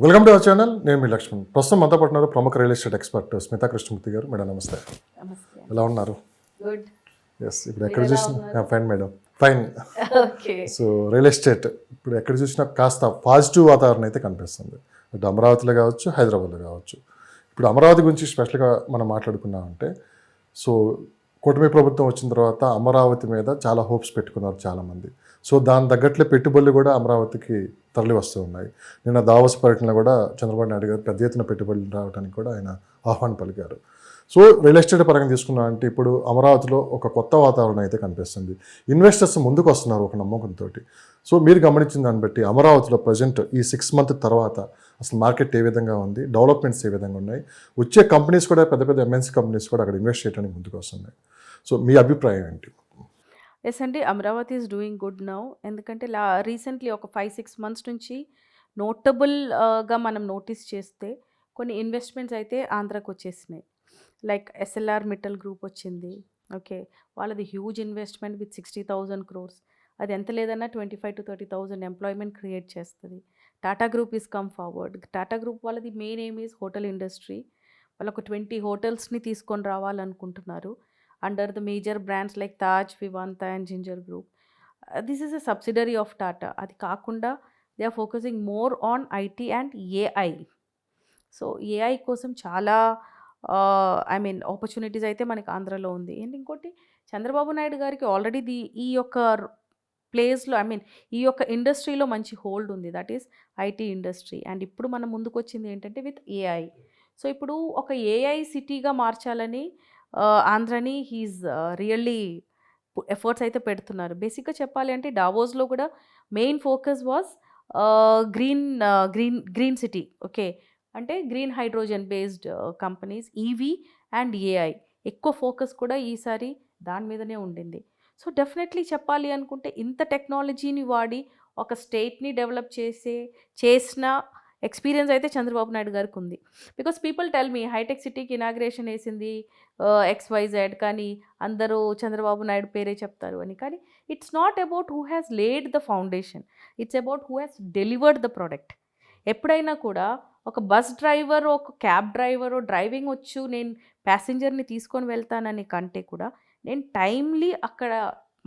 Welcome to our channel. నేను మీ లక్ష్మణ్. ప్రస్తుతం మనతో పాటు ఉన్నారు ప్రముఖ real estate expert Smita Krishnamurthy గారు. మేడం నమస్తే. నమస్తే. ఎలా ఉన్నారు? గుడ్. ఎస్, ఇప్పుడు ఎక్కడ చూసినా fine madam, fine. Okay. So real estate ఇప్పుడు ఎక్కడ చూసినా కాస్త పాజిటివ్ వాతావరణం అయితే కనిపిస్తుంది. అటు అమరావతిలో కావచ్చు, హైదరాబాద్లో కావచ్చు. ఇప్పుడు అమరావతి గురించి స్పెషల్గా మనం మాట్లాడుకున్నామంటే, సో కూటమి ప్రభుత్వం వచ్చిన తర్వాత అమరావతి మీద చాలా హోప్స్ పెట్టుకున్నారు చాలామంది. సో దాని తగ్గట్లే పెట్టుబడులు కూడా అమరావతికి తరలి వస్తూ ఉన్నాయి. నిన్న దావోస్ పర్యటనలో కూడా చంద్రబాబు నాయుడు గారు పెద్ద ఎత్తున పెట్టుబడులు రావడానికి కూడా ఆయన ఆహ్వానం పలికారు. సో రియల్ ఎస్టేట్ పరంగా తీసుకున్నామంటే ఇప్పుడు అమరావతిలో ఒక కొత్త వాతావరణం అయితే కనిపిస్తుంది. ఇన్వెస్టర్స్ ముందుకు వస్తున్నారు ఒక నమ్మకంతో. సో మీరు గమనించిన దాన్ని బట్టి అమరావతిలో ప్రజెంట్ ఈ 6 months తర్వాత అసలు మార్కెట్ ఏ విధంగా ఉంది, డెవలప్మెంట్స్ ఏ విధంగా ఉన్నాయి, వచ్చే కంపెనీస్ కూడా పెద్ద పెద్ద ఎంఎన్సీ కంపెనీస్ కూడా అక్కడ ఇన్వెస్ట్ చేయడానికి ముందుకు వస్తున్నాయి. సో మీ అభిప్రాయం ఏంటి? ఎస్ అండి, Amaravati is doing good now. ఎందుకంటే రీసెంట్లీ ఒక 5-6 months నుంచి నోటబుల్గా మనం నోటీస్ చేస్తే కొన్ని ఇన్వెస్ట్మెంట్స్ అయితే ఆంధ్రాకి వచ్చేసినాయి. లైక్ ఎస్ఎల్ఆర్ మిట్టల్ గ్రూప్ వచ్చింది. ఓకే, వాళ్ళది హ్యూజ్ ఇన్వెస్ట్మెంట్ విత్ 60,000 crores. అది ఎంత లేదన్నా 25,000 to 30,000 ఎంప్లాయ్మెంట్ క్రియేట్ చేస్తుంది. Tata group is come forward. Tata group వాళ్ళది main aim is hotel industry. వాళ్ళు ఒక 20 hotelsని తీసుకొని రావాలనుకుంటున్నారు under the major brands like Taj, Vivanta and ginger group. This is a subsidiary of Tata. అది కాకుండా they are focusing more on IT and AI. So AI కోసం చాలా ఆపర్చునిటీస్ అయితే మనకి ఆంధ్రలో ఉంది. అండ్ ఇంకోటి, చంద్రబాబు నాయుడు గారికి ఆల్రెడీ ఈ యొక్క ప్లేస్లో ఈ యొక్క ఇండస్ట్రీలో మంచి హోల్డ్ ఉంది. That is IT industry. And ఇప్పుడు మనం ముందుకు వచ్చింది ఏంటంటే విత్ ఏఐ. సో ఇప్పుడు ఒక ఏఐ సిటీగా మార్చాలని ఆంధ్రని హీజ్ రియల్లీ ఎఫర్ట్స్ అయితే పెడుతున్నారు. బేసిక్గా చెప్పాలి అంటే డావోస్లో కూడా main focus was green city. Okay, అంటే green hydrogen based companies, EV and AI ఎక్కువ ఫోకస్ కూడా ఈసారి దాని మీదనే ఉండింది. సో డెఫినెట్లీ చెప్పాలి అనుకుంటే ఇంత టెక్నాలజీని వాడి ఒక స్టేట్ని డెవలప్ చేసిన ఎక్స్పీరియన్స్ అయితే చంద్రబాబు నాయుడు గారికి ఉంది. Because people tell me hitech సిటీకి ఇనాగ్రేషన్ వేసింది XYZ, కానీ అందరూ చంద్రబాబు నాయుడు పేరే చెప్తారు అని. కానీ it's not about who has laid the foundation, it's about who has delivered the product. ఎప్పుడైనా కూడా ఒక బస్ డ్రైవర్, ఒక క్యాబ్ డ్రైవరు డ్రైవింగ్ వచ్చు, నేను ప్యాసింజర్ని తీసుకొని వెళ్తానని కంటే కూడా నేను టైమ్లీ అక్కడ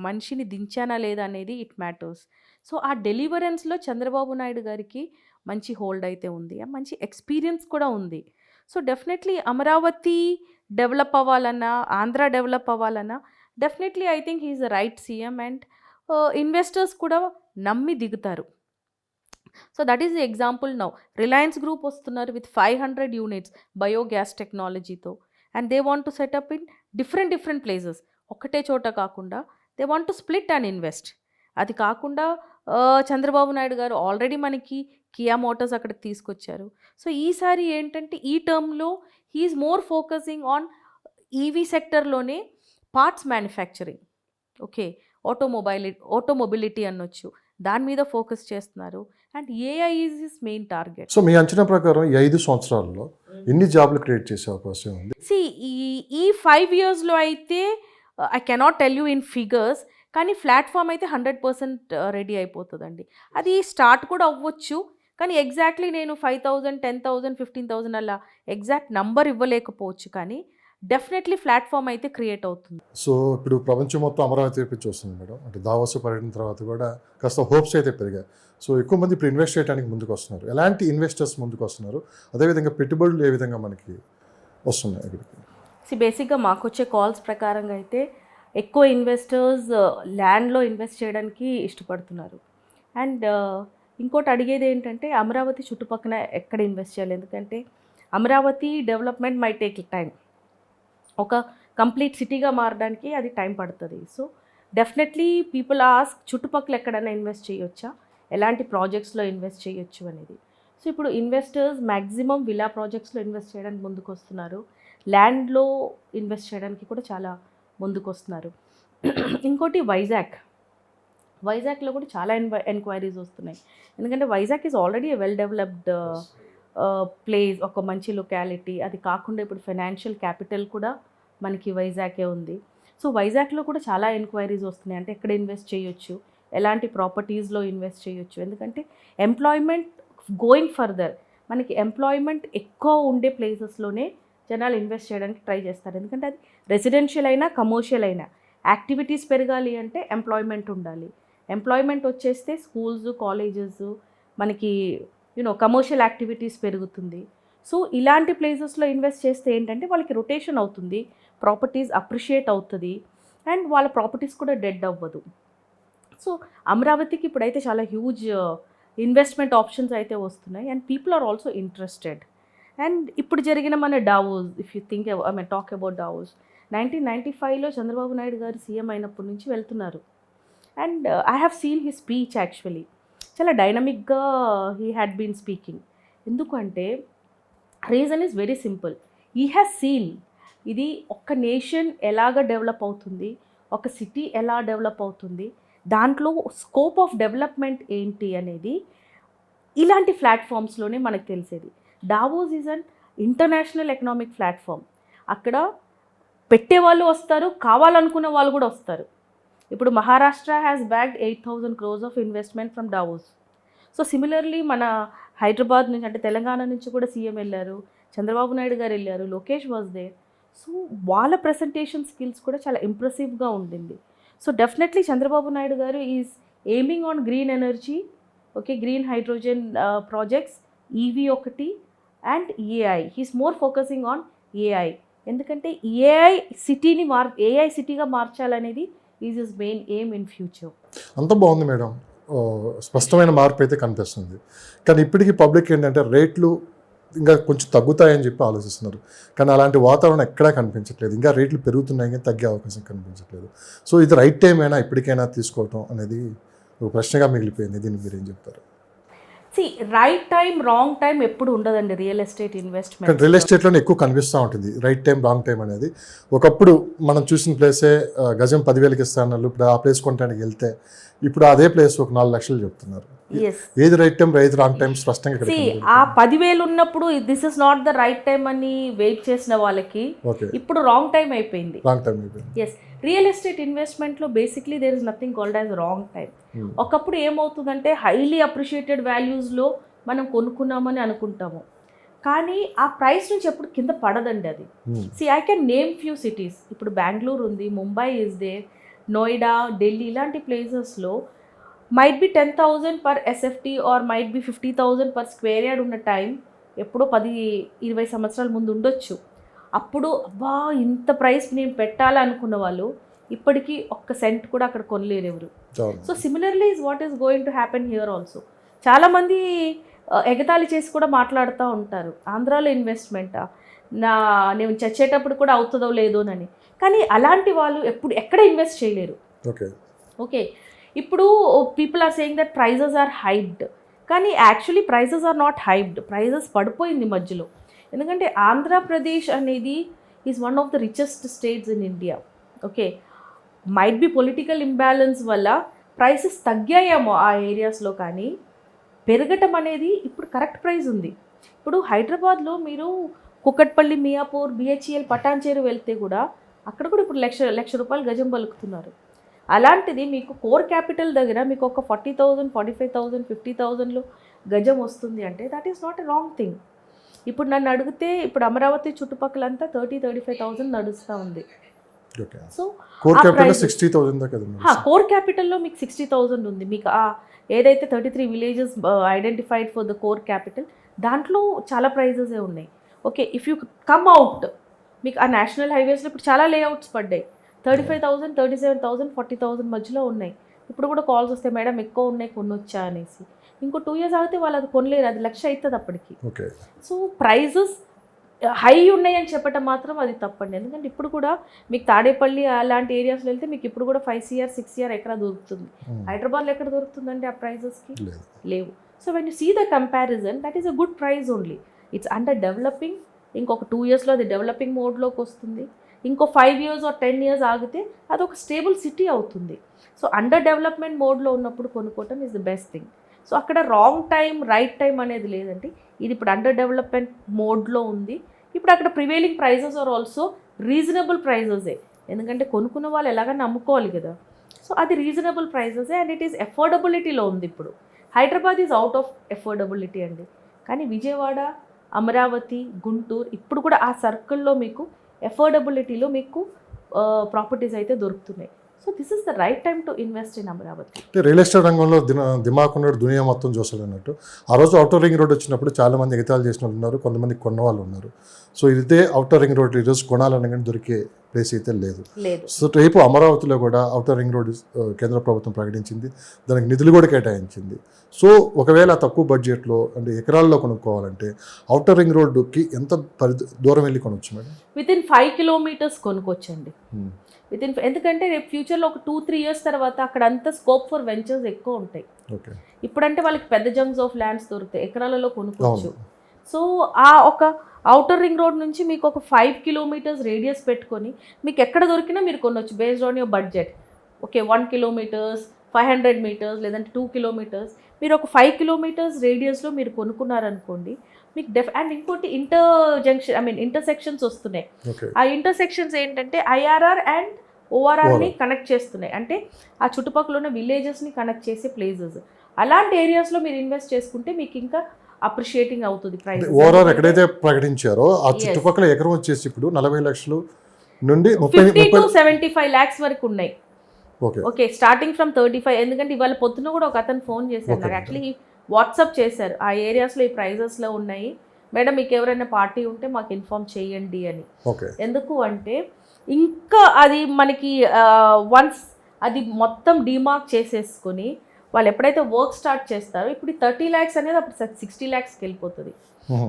మనిషిని దించానా లేదా అనేది ఇట్ మ్యాటర్స్. సో ఆ డెలివరెన్స్లో చంద్రబాబు నాయుడు గారికి మంచి హోల్డ్ అయితే ఉంది, మంచి ఎక్స్పీరియన్స్ కూడా ఉంది. సో డెఫినెట్లీ అమరావతి డెవలప్ అవ్వాలన్నా, ఆంధ్ర డెవలప్ అవ్వాలన్నా definitely I think he's the right CM. And investors కూడా నమ్మి దిగుతారు. So that is the example now. Reliance group వస్తున్నారు విత్ 500 units బయోగ్యాస్ టెక్నాలజీతో. And they want to set up in different places. ఒకటే చోట కాకుండా they want to split and invest. అది కాకుండా చంద్రబాబు నాయుడు గారు ఆల్రెడీ మనకి కియా మోటార్స్ అక్కడికి తీసుకొచ్చారు. సో ఈసారి ఏంటంటే ఈ టర్మ్లో he's more focusing on EV సెక్టర్లోనే పార్ట్స్ మ్యానుఫ్యాక్చరింగ్. ఓకే, ఆటోమొబిలిటీ అనొచ్చు, దాని మీద ఫోకస్ చేస్తున్నారు. And AI is his main target. So మీ అంచనా ప్రకారం ఈ 5 సంవత్సరాల్లో ఎన్ని జాబ్లు క్రియేట్ చేసే అవకాశం ఉంది? ఈ 5 yearsలో అయితే I cannot tell you in figures, కానీ ప్లాట్ఫామ్ అయితే 100% రెడీ అయిపోతుందండి. అది స్టార్ట్ కూడా అవ్వచ్చు, కానీ ఎగ్జాక్ట్లీ నేను 5,000, 10,000, 15,000 అలా ఎగ్జాక్ట్ నంబర్ ఇవ్వలేకపోవచ్చు, కానీ డెఫినెట్లీ ప్లాట్ఫామ్ అయితే క్రియేట్ అవుతుంది. సో ఇప్పుడు ప్రపంచం మొత్తం అమరావతి వైపు చూస్తుంది మేడం. అంటే దావోస్ పర్యటన తర్వాత కూడా కాస్త హోప్స్ అయితే పెరిగాయి. సో ఎక్కువ మంది ఇప్పుడు ఇన్వెస్ట్ చేయడానికి ముందుకు వస్తున్నారు. ఎలాంటి ఇన్వెస్టర్స్ ముందుకు వస్తున్నారు, అదేవిధంగా పెట్టుబడులు ఏ విధంగా మనకి వస్తున్నాయి అక్కడికి? బేసిక్గా మాకు వచ్చే కాల్స్ ప్రకారంగా అయితే ఎక్కువ ఇన్వెస్టర్స్ ల్యాండ్లో ఇన్వెస్ట్ చేయడానికి ఇష్టపడుతున్నారు. అండ్ ఇంకోటి అడిగేది ఏంటంటే అమరావతి చుట్టుపక్కల ఎక్కడ ఇన్వెస్ట్ చేయాలి, ఎందుకంటే Amaravati development my take time. ఒక కంప్లీట్ సిటీగా మారడానికి అది టైం పడుతుంది. సో డెఫినెట్లీ పీపుల్ ఆస్క్ చుట్టుపక్కల ఎక్కడైనా ఇన్వెస్ట్ చేయొచ్చా, ఎలాంటి ప్రాజెక్ట్స్లో ఇన్వెస్ట్ చేయొచ్చు అనేది. సో ఇప్పుడు ఇన్వెస్టర్స్ మ్యాక్సిమం విలా ప్రాజెక్ట్స్లో ఇన్వెస్ట్ చేయడానికి ముందుకు వస్తున్నారు. ల్యాండ్లో ఇన్వెస్ట్ చేయడానికి కూడా చాలా ముందుకు వస్తున్నారు. ఇంకోటి వైజాగ్లో కూడా చాలా ఎంక్వైరీస్ వస్తున్నాయి. ఎందుకంటే Vizag is already well developed place, ఒక మంచి లొకాలిటీ. అది కాకుండా ఇప్పుడు ఫైనాన్షియల్ క్యాపిటల్ కూడా మనకి వైజాగే ఉంది. సో వైజాగ్లో కూడా చాలా ఎంక్వైరీస్ వస్తున్నాయి. అంటే ఎక్కడ ఇన్వెస్ట్ చేయొచ్చు, ఎలాంటి ప్రాపర్టీస్లో ఇన్వెస్ట్ చేయొచ్చు, ఎందుకంటే ఎంప్లాయ్మెంట్ గోయింగ్ ఫర్దర్ మనకి ఎంప్లాయ్మెంట్ ఎక్కువ ఉండే ప్లేసెస్లోనే జనాలు ఇన్వెస్ట్ చేయడానికి ట్రై చేస్తారు. ఎందుకంటే అది రెసిడెన్షియల్ అయినా కమర్షియల్ అయినా యాక్టివిటీస్ పెరగాలి అంటే ఎంప్లాయ్మెంట్ ఉండాలి. ఎంప్లాయ్మెంట్ వచ్చేస్తే స్కూల్స్, కాలేజెస్, మనకి కమర్షియల్ యాక్టివిటీస్ పెరుగుతుంది. సో ఇలాంటి ప్లేసెస్లో ఇన్వెస్ట్ చేస్తే ఏంటంటే వాళ్ళకి రొటేషన్ అవుతుంది, ప్రాపర్టీస్ అప్రిషియేట్ అవుతుంది, అండ్ వాళ్ళ ప్రాపర్టీస్ కూడా డెడ్ అవ్వదు. సో అమరావతికి ఇప్పుడైతే చాలా హ్యూజ్ ఇన్వెస్ట్మెంట్ ఆప్షన్స్ అయితే వస్తున్నాయి, and people are also interested. And ఇప్పుడు జరిగిన మన Davos, if you think talk about Davos, 1995లో చంద్రబాబు నాయుడు గారు సీఎం అయినప్పటి నుంచి వెళ్తున్నారు. And I have seen his speech. Actually చాలా డైనమిక్గా హీ హ్యాడ్ బీన్ స్పీకింగ్. ఎందుకంటే reason is very simple. He has seen ఇది ఒక నేషన్ ఎలాగ డెవలప్ అవుతుంది, ఒక సిటీ ఎలా డెవలప్ అవుతుంది, దాంట్లో స్కోప్ ఆఫ్ డెవలప్మెంట్ ఏంటి అనేది ఇలాంటి ప్లాట్ఫామ్స్లోనే మనకు తెలిసేది. Davos is an international economic platform. అక్కడ పెట్టేవాళ్ళు వస్తారు, కావాలనుకున్న వాళ్ళు కూడా వస్తారు. ఇప్పుడు Maharashtra has బ్యాగ్డ్ 8,000 crores of investment from Davos. So similarly మన హైదరాబాద్ నుంచి అంటే తెలంగాణ నుంచి కూడా సీఎం వెళ్ళారు, చంద్రబాబు నాయుడు గారు వెళ్ళారు, లోకేష్ వాజ్ దేర్. సో వాళ్ళ ప్రెజెంటేషన్ స్కిల్స్ కూడా చాలా ఇంప్రెసివ్గా ఉండింది. So definitely Chandrababu Naidu garu is aiming on green energy, okay, green hydrogen projects, EV ఒకటి, and AI. He's more focusing on AI. ఎందుకంటే ఏఐ సిటీగా మార్చాలనేది is his main aim in future. అంత బాగుంది మేడం, స్పష్టమైన మార్పు అయితే కనిపిస్తుంది. కానీ ఇప్పటికీ పబ్లిక్ ఏంటంటే రేట్లు ఇంకా కొంచెం తగ్గుతాయని చెప్పి ఆలోచిస్తున్నారు, కానీ అలాంటి వాతావరణం ఎక్కడా కనిపించట్లేదు. ఇంకా రేట్లు పెరుగుతున్నాయి కానీ తగ్గే అవకాశం కనిపించట్లేదు. సో ఇది రైట్ టైం అయినా ఇప్పటికైనా తీసుకోవటం అనేది ఒక ప్రశ్నగా మిగిలిపోయింది. దీన్ని మీరు ఏం చెప్తారు? రైట్ టైం, రాంగ్ టైం ఎప్పుడు ఉండదండి రియల్ ఎస్టేట్ ఇన్వెస్ట్మెంట్. రియల్ ఎస్టేట్లోనే ఎక్కువ కనిపిస్తూ ఉంటుంది రైట్ టైం, రాంగ్ టైం అనేది. ఒకప్పుడు మనం చూసిన ప్లేసే గజం 10,000కి ఇస్తాను, ఇప్పుడు ఆ ప్లేస్ కొనడానికి వెళ్తే ఇప్పుడు అదే ప్లేస్ ఒక 4 లక్షలు చెప్తున్నారు. ఏది రైట్ టైం, ఏది రాంగ్ టైం స్పష్టంగా ఆ 10,000 ఉన్నప్పుడు this is not the right time అని వెయిట్ చేసిన వాళ్ళకి ఇప్పుడు రాంగ్ టైం అయిపోయింది. ఎస్, రియల్ ఎస్టేట్ ఇన్వెస్ట్మెంట్లో basically there is nothing called as wrong time. ఒకప్పుడు ఏమవుతుందంటే హైలీ అప్రిషియేటెడ్ వాల్యూస్లో మనం కొనుక్కున్నామని అనుకుంటాము, కానీ ఆ ప్రైస్ నుంచి ఎప్పుడు కింద పడదండి అది. I can name few cities. ఇప్పుడు బెంగళూరు ఉంది, ముంబై ఇస్ దేర్, నోయిడా, ఢిల్లీ, ఇలాంటి ప్లేసెస్లో might be 10,000 per SFT or might be 50,000 per square yard ఉన్న టైం ఎప్పుడో 10-20 సంవత్సరాల ముందు ఉండొచ్చు. అప్పుడు అబ్బా ఇంత ప్రైస్ నేను పెట్టాలనుకున్న వాళ్ళు ఇప్పటికీ ఒక్క సెంట్ కూడా అక్కడ కొనలేరు ఎవరు. So similarly is what is going to happen here also. చాలామంది ఎగతాళి చేసి కూడా మాట్లాడుతూ ఉంటారు, ఆంధ్రాలో ఇన్వెస్ట్మెంటా, నేను చచ్చేటప్పుడు కూడా అవుతుందో లేదో అని. కానీ అలాంటి వాళ్ళు ఎక్కడ ఇన్వెస్ట్ చేయలేరు. ఓకే, ఇప్పుడు people are saying that prices are hyped, కానీ actually prices are not hyped. Prices పడిపోయింది మధ్యలో. ఎందుకంటే ఆంధ్రప్రదేశ్ అనేది is one of the richest states in India. Okay, might be political imbalance వల్ల ప్రైసెస్ తగ్గాయేమో ఆ ఏరియాస్లో, కానీ పెరగటం అనేది ఇప్పుడు కరెక్ట్ ప్రైస్ ఉంది. ఇప్పుడు హైదరాబాద్లో మీరు కుకట్పల్లి, మియాపూర్, బిహెచ్ఎల్, పటాన్చేరు వెళ్తే కూడా అక్కడ కూడా ఇప్పుడు లక్ష రూపాయలు గజం పలుకుతున్నారు. అలాంటిది మీకు కోర్ క్యాపిటల్ దగ్గర మీకు ఒక 40,000, 45,000, 50,000లో గజం వస్తుంది అంటే that is not a wrong thing. ఇప్పుడు నన్ను అడిగితే ఇప్పుడు అమరావతి చుట్టుపక్కలంతా 30,000-35,000 నడుస్తూ ఉంది. సో కోర్ క్యాపిటల్లో మీకు 60,000 ఉంది. మీకు ఏదైతే 33 villages identified for the core capital, దాంట్లో చాలా ప్రైజెసే ఉన్నాయి. Okay, if you come out, మీకు ఆ నేషనల్ హైవేస్లో ఇప్పుడు చాలా లేఅవుట్స్ పడ్డాయి. 35,000, 37,000, 40,000 మధ్యలో ఉన్నాయి. ఇప్పుడు కూడా కాల్స్ వస్తాయి, మేడం ఎక్కువ ఉన్నాయి కొనొచ్చా అనేసి. ఇంకో 2 years ఆగితే వాళ్ళు అది కొనలేరు, అది 1,00,000 అవుతుంది అప్పటికి. సో ప్రైజెస్ హై ఉన్నాయని చెప్పటం మాత్రం అది తప్పండి. ఎందుకంటే ఇప్పుడు కూడా మీకు తాడేపల్లి అలాంటి ఏరియాస్లో వెళ్తే మీకు ఇప్పుడు కూడా 5 CR, 6 CR ఎక్కడ దొరుకుతుంది. హైదరాబాద్లో ఎక్కడ దొరుకుతుందండి ఆ ప్రైజెస్కి? లేవు. So when you see the comparison, that is a good price only. It's under developing. ఇంకొక 2 yearsలో అది డెవలపింగ్ మోడ్లోకి వస్తుంది. ఇంకో 5 years or 10 years ఆగితే అది ఒక స్టేబుల్ సిటీ అవుతుంది. సో అండర్ డెవలప్మెంట్ మోడ్లో ఉన్నప్పుడు కొనుక్కోవటం is the best thing. So అక్కడ రాంగ్ టైం, రైట్ టైం అనేది లేదండి. ఇది ఇప్పుడు అండర్ డెవలప్మెంట్ మోడ్లో ఉంది. ఇప్పుడు అక్కడ prevailing prices are also reasonable ప్రైజెసే. ఎందుకంటే కొనుక్కున్న వాళ్ళు ఎలాగైనా నమ్ముకోవాలి కదా. సో అది రీజనబుల్ ప్రైజెసే అండ్ ఇట్ ఈస్ ఎఫోర్డబిలిటీలో ఉంది. ఇప్పుడు Hyderabad is out of affordability అండి. కానీ విజయవాడ, అమరావతి, గుంటూరు ఇప్పుడు కూడా ఆ సర్కిల్లో మీకు ఎఫోర్డబిలిటీలో మీకు ప్రాపర్టీస్ అయితే దొరుకుతున్నాయి. So this is the right time to invest in Amaravati. అంటే రియల్ ఎస్టేట్ రంగంలో దిమాక్ ఉన్నాడు, దునియా మొత్తం చూసాడు అన్నట్టు. ఆ రోజు అవుటర్ రింగ్ రోడ్ వచ్చినప్పుడు చాలామంది ఎగతాళి చేసిన వాళ్ళు ఉన్నారు, కొంతమంది కొన్న వాళ్ళు ఉన్నారు. సో ఇదే అవుటర్ రింగ్ రోడ్ ఈరోజు కొనాలనగానే దొరికే ప్లేస్ అయితే లేదు. సో రేపు అమరావతిలో కూడా అవుటర్ రింగ్ రోడ్ కేంద్ర ప్రభుత్వం ప్రకటించింది, దానికి నిధులు కూడా కేటాయించింది. సో ఒకవేళ తక్కువ బడ్జెట్లో అంటే ఎకరాల్లో కొనుక్కోవాలంటే అవుటర్ రింగ్ రోడ్డుకి ఎంత దూరం వెళ్ళి కొనవచ్చు మేడం? Within 5 kilometres కొనుక్కోవచ్చండి. ఎందుకంటే రేపు ఫ్యూచర్లో ఒక 2-3 ఇయర్స్ తర్వాత అక్కడ అంతా స్కోప్ ఫర్ వెంచర్స్ ఎక్కువ ఉంటాయి. ఇప్పుడంటే వాళ్ళకి పెద్ద జంక్స్ ఆఫ్ ల్యాండ్స్ దొరుకుతాయి, ఎకరాలలో కొనుక్కోవచ్చు. సో ఆ ఒక అవుటర్ రింగ్ రోడ్ నుంచి మీకు ఒక 5 కిలోమీటర్స్ రేడియస్ పెట్టుకొని మీకు ఎక్కడ దొరికినా మీరు కొనవచ్చు based on your budget. Okay, 1 kilometres, 500 metres, లేదంటే 2 కిలోమీటర్స్, మీరు ఒక 5 కిలోమీటర్స్ రేడియస్లో మీరు కొనుక్కున్నారనుకోండి మీకు అండ్ ఇంకోటి ఇంటర్సెక్షన్స్ వస్తున్నాయి. ఆ ఇంటర్సెక్షన్స్ ఏంటంటే ఐఆర్ఆర్ అండ్ ఓఆర్ఆర్ని కనెక్ట్ చేస్తున్నాయి. అంటే ఆ చుట్టుపక్కల ఉన్న విలేజెస్ని కనెక్ట్ చేసే ప్లేసెస్. అలాంటి ఏరియాస్లో మీరు ఇన్వెస్ట్ చేసుకుంటే మీకు ఇంకా అప్రిషియేటింగ్ అవుతుంది ప్రైస్. ఓఆర్ఆర్ ఎక్కడైతే ప్రకటించారో ఆ చుట్టుపక్కల ఎకరం వచ్చేసి ఇప్పుడు 40 లక్షలు నుండి 50 to 75 lakhs వరకు ఉన్నాయి. Okay, starting from 35. ఎందుకంటే ఇవాళ పొద్దున కూడా ఒక అతను ఫోన్ చేశారు నాకు, యాక్చువల్లీ వాట్సాప్ చేశారు, ఆ ఏరియాస్లో ఈ ప్రైజెస్లో ఉన్నాయి మేడం, మీకు ఎవరైనా పార్టీ ఉంటే మాకు ఇన్ఫార్మ్ చేయండి అని. ఎందుకు అంటే ఇంకా అది మనకి వన్స్ అది మొత్తం డిమార్క్ చేసేసుకొని వాళ్ళు ఎప్పుడైతే వర్క్ స్టార్ట్ చేస్తారో ఇప్పుడు 30 lakhs అనేది అప్పుడు 60 lakhsకి వెళ్ళిపోతుంది.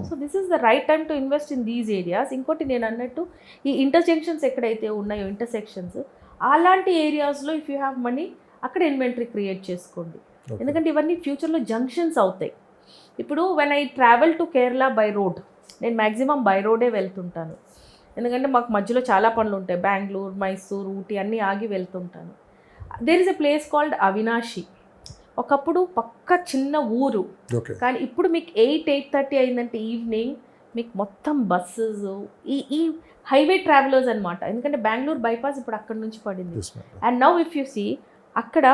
So this is the right time to invest in these areas. ఇంకోటి నేను అన్నట్టు ఈ ఇంటర్జంక్షన్స్ ఎక్కడైతే ఉన్నాయో ఇంటర్సెక్షన్స్, అలాంటి ఏరియాస్లో ఇఫ్ యూ హ్యావ్ మనీ అక్కడ ఇన్వెంటరీ క్రియేట్ చేసుకోండి. ఎందుకంటే ఇవన్నీ ఫ్యూచర్లో జంక్షన్స్ అవుతాయి. ఇప్పుడు when I travel to Kerala by road, నేను మ్యాక్సిమం బై రోడే వెళ్తుంటాను. ఎందుకంటే మాకు మధ్యలో చాలా పనులు ఉంటాయి, బెంగళూరు, మైసూర్, ఊటీ అన్నీ ఆగి వెళ్తుంటాను. There is a place called Avinashi. ఒకప్పుడు పక్క చిన్న ఊరు, కానీ ఇప్పుడు మీకు 8-8:30 అయిందంటే ఈవినింగ్ మీకు మొత్తం బస్సెస్, ఈ హైవే ట్రావెలర్స్ అనమాట. ఎందుకంటే బెంగళూరు బైపాస్ ఇప్పుడు అక్కడ నుంచి పడింది. And now if you see అక్కడ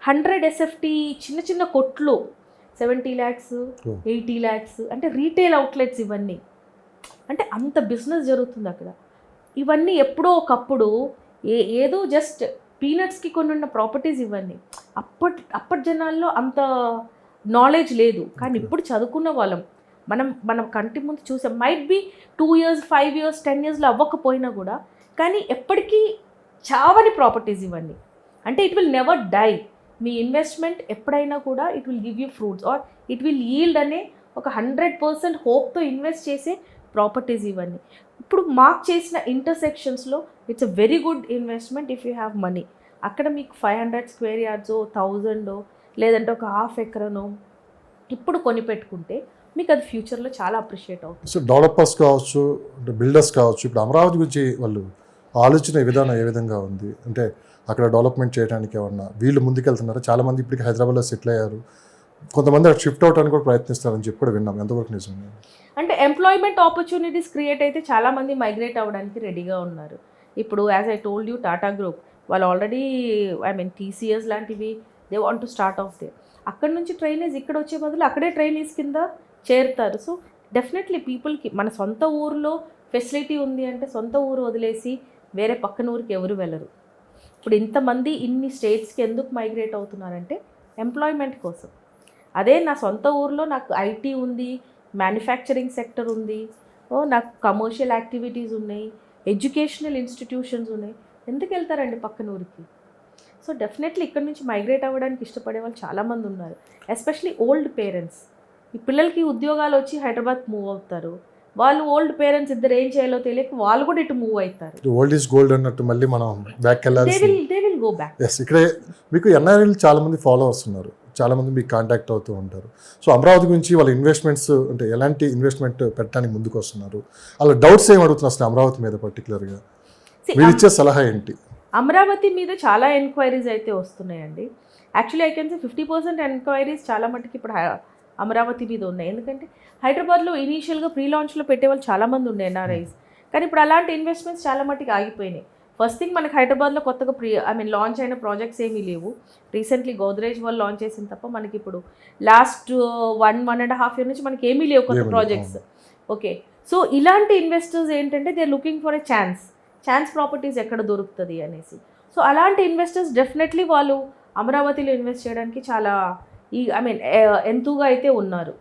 100 SFT చిన్న చిన్న కొట్లు 70 lakhs, 80 lakhs, అంటే రీటైల్ అవుట్లెట్స్ ఇవన్నీ. అంటే అంత బిజినెస్ జరుగుతుంది అక్కడ. ఇవన్నీ ఎప్పుడో ఒకప్పుడు ఏదో జస్ట్ పీనట్స్కి కొన్ని ఉన్న ప్రాపర్టీస్ ఇవన్నీ. అప్పటి జనాల్లో అంత నాలెడ్జ్ లేదు, కానీ ఇప్పుడు చదువుకున్న వాళ్ళం మనం కంటి ముందు చూసాం. మైట్ బి 2 years, 5 years, 10 yearsలో అవ్వకపోయినా కూడా, కానీ ఎప్పటికీ చావని ప్రాపర్టీస్ ఇవన్నీ. అంటే ఇట్ విల్ నెవర్ డై. మీ ఇన్వెస్ట్మెంట్ ఎప్పుడైనా కూడా it will give you fruits or it will yield అనే ఒక 100% హోప్తో ఇన్వెస్ట్ చేసే ప్రాపర్టీస్ ఇవన్నీ. ఇప్పుడు మార్క్ చేసిన ఇంటర్సెక్షన్స్లో it's a very good investment if you have money. అక్కడ మీకు 500 square yards, 1000 లేదంటే ఒక ½ ఎకరనో ఇప్పుడు కొని పెట్టుకుంటే మీకు అది ఫ్యూచర్లో చాలా అప్రిషియేట్ అవుతుంది. సో డెవలపర్స్ కావచ్చు, అంటే బిల్డర్స్ కావచ్చు, ఇప్పుడు అమరావతి గురించి వాళ్ళు ఆలోచన విధానం ఏ విధంగా ఉంది? అంటే అక్కడ డెవలప్మెంట్ చేయడానికి ఏమన్నా వీళ్ళు ముందుకెళ్తున్నారు? చాలామంది ఇప్పటికి హైదరాబాద్లో సెటిల్ అయ్యారు, కొంతమంది అక్కడ షిఫ్ట్ అవడానికి కూడా ప్రయత్నిస్తారని చెప్పి కూడా విన్నాం. ఎంతవరకు నిజం? అంటే ఎంప్లాయ్మెంట్ ఆపర్చునిటీస్ క్రియేట్ అయితే చాలామంది మైగ్రేట్ అవ్వడానికి రెడీగా ఉన్నారు. ఇప్పుడు as I told you, Tata group వాళ్ళు ఆల్రెడీ TCS లాంటివి they want to start of they. అక్కడ నుంచి ట్రైనీస్ ఇక్కడ వచ్చే బదులు అక్కడే ట్రైనీస్ కింద చేరుతారు. సో డెఫినెట్లీ పీపుల్కి మన సొంత ఊరిలో ఫెసిలిటీ ఉంది అంటే సొంత ఊరు వదిలేసి వేరే పక్కన ఊరికి ఎవరు వెళ్ళరు. ఇప్పుడు ఇంతమంది ఇన్ని స్టేట్స్కి ఎందుకు మైగ్రేట్ అవుతున్నారంటే ఎంప్లాయ్మెంట్ కోసం. అదే నా సొంత ఊరిలో నాకు ఐటీ ఉంది, మ్యానుఫ్యాక్చరింగ్ సెక్టర్ ఉంది, నాకు కమర్షియల్ యాక్టివిటీస్ ఉన్నాయి, ఎడ్యుకేషనల్ ఇన్స్టిట్యూషన్స్ ఉన్నాయి, ఎందుకు వెళ్తారండి పక్కన ఊరికి? సో డెఫినెట్లీ ఇక్కడ నుంచి మైగ్రేట్ అవ్వడానికి ఇష్టపడే వాళ్ళు చాలామంది ఉన్నారు, ఎస్పెషలీ ఓల్డ్ పేరెంట్స్. ఈ పిల్లలకి ఉద్యోగాలు వచ్చి హైదరాబాద్ మూవ్ అవుతారు, వాళ్ళు ఓల్డ్ పేరెంట్స్ ఇద్దరు ఏం చేయాలో తెలియక వాళ్ళు కూడా ఇటు మూవ్ అవుతారు. ఓల్డ్ ఈజ్ గోల్డ్ అన్నట్టు మళ్ళీ మనం బ్యాక్ వెళ్ళాలి. They will go back. ఇక్కడే మీకు ఎన్ఆర్ఐలు చాలామంది ఫాలోవర్స్ ఉన్నారు, చాలామంది మీకు కాంటాక్ట్ అవుతూ ఉంటారు. సో అమరావతి గురించి వాళ్ళ ఇన్వెస్ట్మెంట్స్ అంటే ఎలాంటి ఇన్వెస్ట్మెంట్ పెట్టడానికి ముందుకు వస్తున్నారు, వాళ్ళ డౌట్స్ ఏం అడుగుతున్నారు అసలు అమరావతి మీద పర్టికులర్గా మీరు ఇచ్చే సలహా ఏంటి? అమరావతి మీద చాలా ఎంక్వైరీస్ అయితే వస్తున్నాయండి. Actually I can say 50% enquiries చాలా మటుకు ఇప్పుడు అమరావతి మీద ఉన్నాయి. ఎందుకంటే హైదరాబాద్లో ఇనీషియల్గా ప్రీ లాంచ్లో పెట్టేవాళ్ళు చాలామంది ఉండే ఎన్ఆర్ఐస్, కానీ ఇప్పుడు అలాంటి ఇన్వెస్ట్మెంట్స్ చాలా మటుకు ఆగిపోయినాయి. ఫస్ట్ థింగ్ మనకి హైదరాబాద్లో కొత్తగా లాంచ్ అయిన ప్రాజెక్ట్స్ ఏమీ లేవు. రీసెంట్లీ గోద్రేజ్ వాళ్ళు లాంచ్ చేసింది తప్ప మనకి ఇప్పుడు లాస్ట్ 1.5 year నుంచి మనకి ఏమీ లేవు కొత్త ప్రాజెక్ట్స్. ఓకే, సో ఇలాంటి ఇన్వెస్టర్స్ ఏంటంటే they are looking for a chance properties ఎక్కడ దొరుకుతుంది అనేసి. సో అలాంటి ఇన్వెస్టర్స్ డెఫినెట్లీ వాళ్ళు అమరావతిలో ఇన్వెస్ట్ చేయడానికి చాలా ఎంతూగా అయితే ఉన్నారు.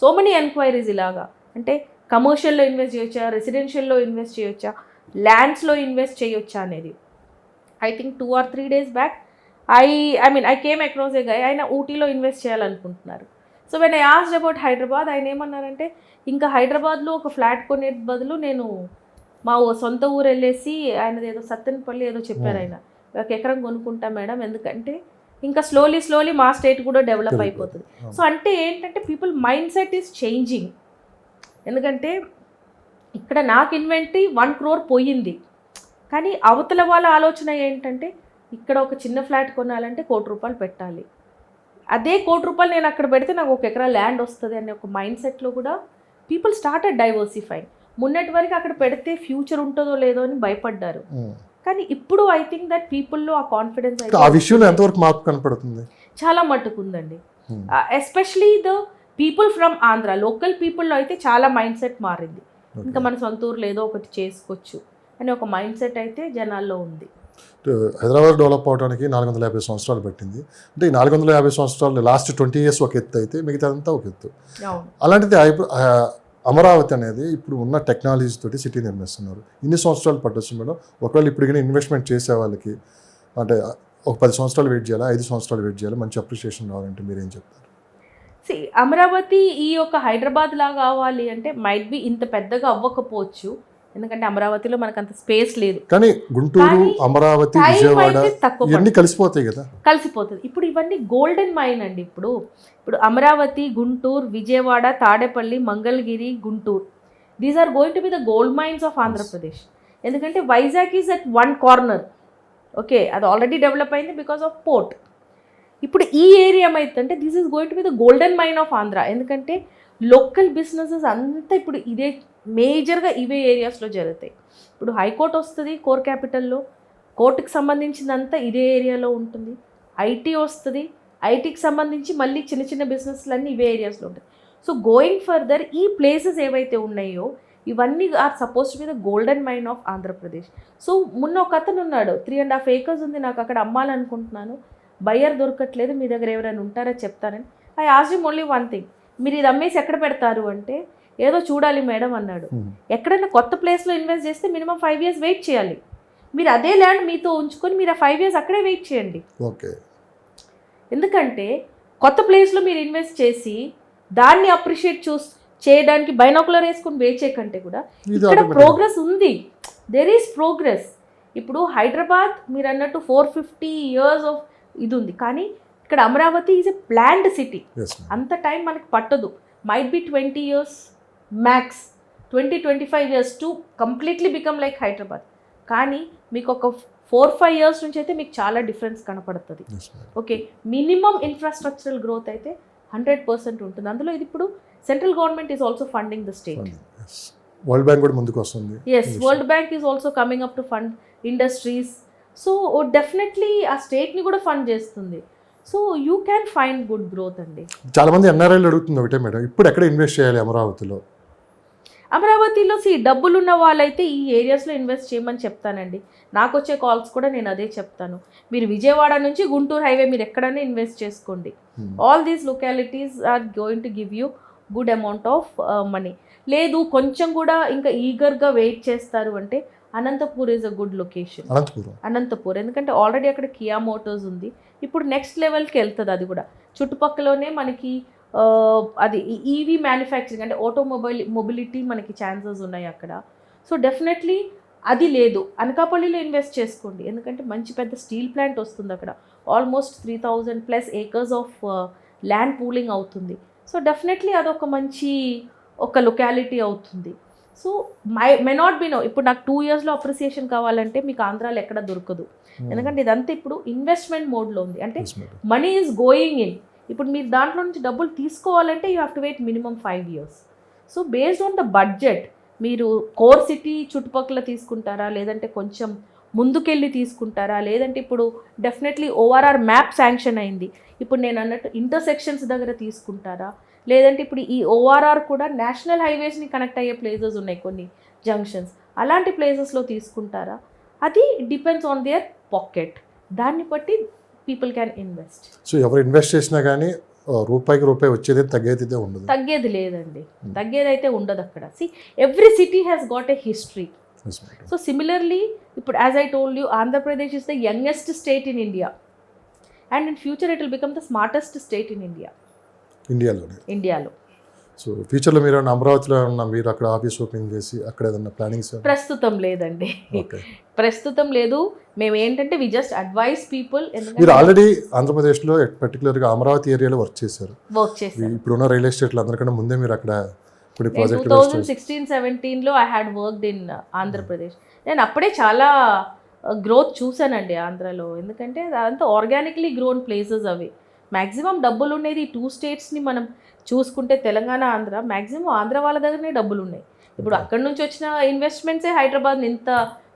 సో మెనీ ఎంక్వైరీస్ ఇలాగా, అంటే కమర్షియల్లో ఇన్వెస్ట్ చేయొచ్చా, రెసిడెన్షియల్లో ఇన్వెస్ట్ చేయొచ్చా, ల్యాండ్స్లో ఇన్వెస్ట్ చేయొచ్చా అనేది. I think 2 or 3 days back I came across a guy, ఆయన ఊటీలో ఇన్వెస్ట్ చేయాలనుకుంటున్నారు. So when I asked about Hyderabad, ఆయన ఏమన్నారంటే ఇంకా హైదరాబాద్లో ఒక ఫ్లాట్ కొనే బదులు నేను మా సొంత ఊరు వెళ్ళేసి, ఆయనది ఏదో సత్తెనపల్లి ఏదో చెప్పారు ఆయన, ఒక ఎకరం కొనుక్కుంటా మేడం, ఎందుకంటే ఇంకా స్లోలీ మా స్టేట్ కూడా డెవలప్ అయిపోతుంది. సో అంటే ఏంటంటే people mind set is changing. ఎందుకంటే ఇక్కడ నాకు ఇన్వెంటరీ 1 crore పోయింది, కానీ అవతల వాళ్ళ ఆలోచన ఏంటంటే ఇక్కడ ఒక చిన్న ఫ్లాట్ కొనాలంటే ₹1 కోటి పెట్టాలి, అదే ₹1 కోటి నేను అక్కడ పెడితే నాకు 1 acre ల్యాండ్ వస్తుంది అనే ఒక మైండ్ సెట్లో కూడా పీపుల్ స్టార్టెడ్ డైవర్సిఫైయింగ్. మొన్నటి వరకు అక్కడ పెడితే ఫ్యూచర్ ఉంటుందో లేదో అని భయపడ్డారు, కానీ ఇప్పుడు ఐ థింక్ దట్ పీపుల్లో ఆ కాన్ఫిడెన్స్ అయితే ఆ విషయంలో ఎంతవరకు మార్పు కనపడుతుంది? చాలా మట్టుకు ఉందండి. Especially the people from Andhra, local పీపుల్లో అయితే చాలా మైండ్ సెట్ మారింది. ఇంకా మన సొంత ఊర్లో ఏదో ఒకటి చేసుకోవచ్చు అనే ఒక మైండ్ సెట్ అయితే జనాల్లో ఉంది. హైదరాబాద్ డెవలప్ అవడానికి 450 సంవత్సరాలు పట్టింది. అంటే ఈ 450 సంవత్సరాలు లాస్ట్ 20 years ఒక ఎత్తు అయితే మిగతాదంతా ఒక ఎత్తు. అలాంటిది అమరావతి అనేది ఇప్పుడు ఉన్న టెక్నాలజీ తోటి సిటీ నిర్మిస్తున్నారు. ఇన్ని సంవత్సరాలు పట్టొచ్చు మేడం. ఒకవేళ ఇప్పుడు ఇన్వెస్ట్మెంట్ చేసే వాళ్ళకి అంటే ఒక 10 సంవత్సరాలు వెయిట్ చేయాలా, 5 సంవత్సరాలు వెయిట్ చేయాలి, మంచి అప్రిషియేషన్ రావాలంటే మీరేం చెప్తారు? అమరావతి ఈ యొక్క హైదరాబాద్ లాగా కావాలి అంటే మైట్ బి ఇంత పెద్దగా అవ్వకపోవచ్చు, ఎందుకంటే అమరావతిలో మనకు అంత స్పేస్ లేదు. కానీ గుంటూరు, అమరావతి, విజయవాడ ఇవన్నీ కలిసిపోతాయి కదా. కలిసిపోతుంది. ఇప్పుడు ఇవన్నీ గోల్డెన్ మైన్ అండి. ఇప్పుడు Amaravati, Guntur, Vijayawada, Tadepalli, Mangalagiri, Guntur, these are going to be the gold mines of Andhra Pradesh. ఎందుకంటే Vizag is at 1 corner. Okay, అది ఆల్రెడీ డెవలప్ అయింది బికాస్ ఆఫ్ పోర్ట్. ఇప్పుడు ఈ ఏరియా ఏమైతుందంటే this is going to be the golden mine of Andhra. ఎందుకంటే లోకల్ బిజినెసెస్ అంతా ఇప్పుడు ఇదే మేజర్గా ఇవే ఏరియాస్లో జరుగుతాయి. ఇప్పుడు హైకోర్టు వస్తుంది కోర్ క్యాపిటల్లో, కోర్టుకి సంబంధించిందంతా ఇదే ఏరియాలో ఉంటుంది. ఐటీ వస్తుంది, ఐటీకి సంబంధించి మళ్ళీ చిన్న చిన్న బిజినెస్లన్నీ ఇవే ఏరియాస్లో ఉంటాయి. సో గోయింగ్ ఫర్దర్ ఈ ప్లేసెస్ ఏవైతే ఉన్నాయో ఇవన్నీ are supposed to be the golden mine of Andhra Pradesh. So మొన్న ఒక అతను ఉన్నాడు, 3.5 acres ఉంది, నాకు అక్కడ అమ్మాలనుకుంటున్నాను, బయ్యర్ దొరకట్లేదు, మీ దగ్గర ఎవరైనా ఉంటారో చెప్తానని. I asked him only one thing, మీరు ఇది అమ్మేసి ఎక్కడ పెడతారు అంటే, ఏదో చూడాలి మేడం అన్నాడు. ఎక్కడైనా కొత్త ప్లేస్లో ఇన్వెస్ట్ చేస్తే మినిమం 5 years వెయిట్ చేయాలి. మీరు అదే ల్యాండ్ మీతో ఉంచుకొని మీరు ఆ 5 years అక్కడే వెయిట్ చేయండి. ఓకే, ఎందుకంటే కొత్త ప్లేస్లో మీరు ఇన్వెస్ట్ చేసి దాన్ని అప్రిషియేట్ చేయడానికి బైనాకులర్ వేసుకొని వేచే కంటే కూడా ఇక్కడ ప్రోగ్రెస్ ఉంది, దెర్ ఈస్ ప్రోగ్రెస్. ఇప్పుడు హైదరాబాద్ మీరు అన్నట్టు 450 years ఆఫ్ ఇది ఉంది, కానీ ఇక్కడ Amaravati is a planned city. అంత టైం మనకి పట్టదు, might be 20 years max, 20-25 years to completely become like Hyderabad. కానీ మీకు ఒక 4-5 years నుంచి అయితే మీకు చాలా డిఫరెన్స్ కనపడుతుంది. ఓకే, మినిమం ఇన్ఫ్రాస్ట్రక్చరల్ గ్రోత్ అయితే 100% ఉంటుంది. అందులో ఇది ఇప్పుడు central government is also funding the state. World Bank కూడా ముందుకు వస్తుంది. Yes, World Bank is also coming up to fund industries. So definitely ఆ స్టేట్ని కూడా ఫండ్ చేస్తుంది. So you can find good growth అండి. చాలా మంది ఎన్ఆర్ఐలు అడుగుతుంది ఒకటే మేడం, ఇప్పుడు ఎక్కడ ఇన్వెస్ట్ చేయాలి అమరావతిలో? అమరావతిలో డబ్బులు ఉన్న వాళ్ళైతే ఈ ఏరియాస్లో ఇన్వెస్ట్ చేయమని చెప్తానండి. నాకు వచ్చే కాల్స్ కూడా నేను అదే చెప్తాను. మీరు విజయవాడ నుంచి గుంటూరు హైవే మీరు ఎక్కడైనా ఇన్వెస్ట్ చేసుకోండి. All these localities are going to give you good amount of money. లేదు కొంచెం కూడా ఇంకా ఈగర్గా వెయిట్ చేస్తారు అంటే Anantapur is a good location. Anantapur ఎందుకంటే ఆల్రెడీ అక్కడ కియా మోటార్స్ ఉంది, ఇప్పుడు నెక్స్ట్ లెవెల్కి వెళ్తుంది. అది కూడా చుట్టుపక్కలనే మనకి అది ఈవీ మ్యానుఫ్యాక్చరింగ్ అంటే మొబిలిటీ మనకి ఛాన్సెస్ ఉన్నాయి అక్కడ. సో డెఫినెట్లీ అది లేదు, అనకాపల్లిలో ఇన్వెస్ట్ చేసుకోండి, ఎందుకంటే మంచి పెద్ద స్టీల్ ప్లాంట్ వస్తుంది అక్కడ. Almost 3,000+ acres of land pooling అవుతుంది. సో డెఫినెట్లీ అదొక మంచి ఒక లొకాలిటీ అవుతుంది. So may not be no, ఇప్పుడు నాకు 2 yearsలో అప్రిసియేషన్ కావాలంటే మీకు ఆంధ్రాలో ఎక్కడ దొరకదు. ఎందుకంటే ఇదంతా ఇప్పుడు ఇన్వెస్ట్మెంట్ మోడ్లో ఉంది, అంటే మనీ ఈజ్ గోయింగ్ ఇన్. ఇప్పుడు మీరు దాంట్లో నుంచి డబ్బులు తీసుకోవాలంటే you have to wait minimum 5 years. So based on the budget మీరు కోర్ సిటీ చుట్టుపక్కల తీసుకుంటారా, లేదంటే కొంచెం ముందుకెళ్ళి తీసుకుంటారా, లేదంటే ఇప్పుడు డెఫినెట్లీ ఓఆర్ఆర్ మ్యాప్ శాంక్షన్ అయింది, ఇప్పుడు నేను అన్నట్టు ఇంటర్సెక్షన్స్ దగ్గర తీసుకుంటారా, లేదంటే ఇప్పుడు ఈ ఓఆర్ఆర్ కూడా నేషనల్ హైవేస్ని కనెక్ట్ అయ్యే ప్లేసెస్ ఉన్నాయి కొన్ని జంక్షన్స్, అలాంటి ప్లేసెస్లో తీసుకుంటారా, అది డిపెండ్స్ ఆన్ దేర్ పాకెట్. దాన్ని బట్టి పీపుల్ క్యాన్ ఇన్వెస్ట్. సో ఎవరు ఇన్వెస్ట్ చేసినా కానీ రూపాయికి రూపాయి వచ్చేది తగ్గేది ఉండదు. తగ్గేది లేదండి, తగ్గేది అయితే ఉండదు అక్కడ. See every city has got a history. So similarly ఇప్పుడు as I told you, Andhra Pradesh is the youngest state in India and in future it will become the smartest state in ఇండియాలో. సో ఫ్యూచర్లో మీరు అమరావతిలో ఉన్న మీరు అక్కడ ఆఫీస్ ఓపెనింగ్ చేసి అక్కడ ఏదన్నా ప్లానింగ్స్? ప్రస్తుతం లేదండి, ప్రస్తుతం లేదు. మేము ఏంటంటే వి జస్ట్ అడ్వైస్ పీపుల్. మీరు ఆల్రెడీ ఆంధ్రప్రదేశ్లో పర్టికులర్గా అమరావతి ఏరియాలో వర్క్ చేశారు. ఇప్పుడున్న రియల్ ఎస్టేట్లు అందరికన్నా ముందే మీరు అక్కడ 2016-17లో I had worked in Andhra Pradesh. నేను అప్పుడే చాలా గ్రోత్ చూశానండి ఆంధ్రాలో, ఎందుకంటే అదంతా ఆర్గానిక్లీ గ్రోన్ ప్లేసెస్ అవి. మ్యాక్సిమం డబ్బులు ఉండేది ఈ 2 స్టేట్స్ని మనం చూసుకుంటే, తెలంగాణ, ఆంధ్ర. మ్యాక్సిమం ఆంధ్ర వాళ్ళ దగ్గరనే డబ్బులు ఉన్నాయి. ఇప్పుడు అక్కడి నుంచి వచ్చిన ఇన్వెస్ట్మెంట్సే హైదరాబాద్ని ఇంత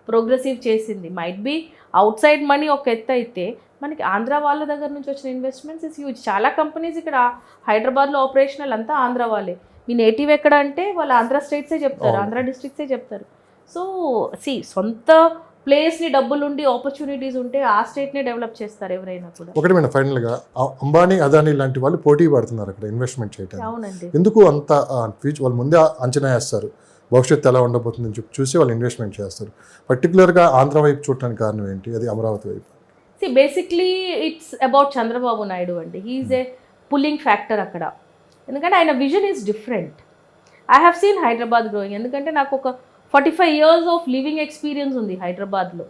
ప్రోగ్రెసివ్ చేసింది. Might be out side money ఒక ఎత్తు అయితే, మనకి ఆంధ్ర వాళ్ళ దగ్గర నుంచి వచ్చిన ఇన్వెస్ట్మెంట్స్ ఇస్ హ్యూజ్. చాలా కంపెనీస్ ఇక్కడ హైదరాబాద్లో ఆపరేషనల్ అంతా ఆంధ్ర వాళ్ళే. మీ నేటివ్ ఎక్కడ అంటే వాళ్ళు ఆంధ్ర స్టేట్సే చెప్తారు, ఆంధ్ర డిస్ట్రిక్ట్సే చెప్తారు. సో సొంత ప్లేస్ని డబ్బులుండి ఆపర్చునిటీస్ ఉంటే ఆ స్టేట్ని డెవలప్ చేస్తారు ఎవరైనా కూడా. ఒకటి మేడం, ఫైనల్గా అంబానీ, అదానీ లాంటి వాళ్ళు పోటీ పడుతున్నారు అక్కడ ఇన్వెస్ట్మెంట్ చేయడానికి. అవునండి. ఎందుకు అంత ఫ్యూచర్ వాళ్ళు ముందే అంచనా వేస్తారు, భవిష్యత్తు ఎలా ఉండబోతుందని చెప్పి చూసి వాళ్ళు ఇన్వెస్ట్మెంట్ చేస్తారు. పర్టికులర్గా ఆంధ్ర వైపు చూడటానికి కారణం ఏంటి, అది అమరావతి వైపు? Basically it's about Chandrababu Naidu అండి. హీఈస్ ఏ పుల్లింగ్ ఫ్యాక్టర్ అక్కడ, ఎందుకంటే ఆయన vision is different. I have scene Hyderabad growing, ఎందుకంటే నాకు ఒక 45 years ఆఫ్ లివింగ్ ఎక్స్పీరియన్స్ ఉంది హైదరాబాద్లో.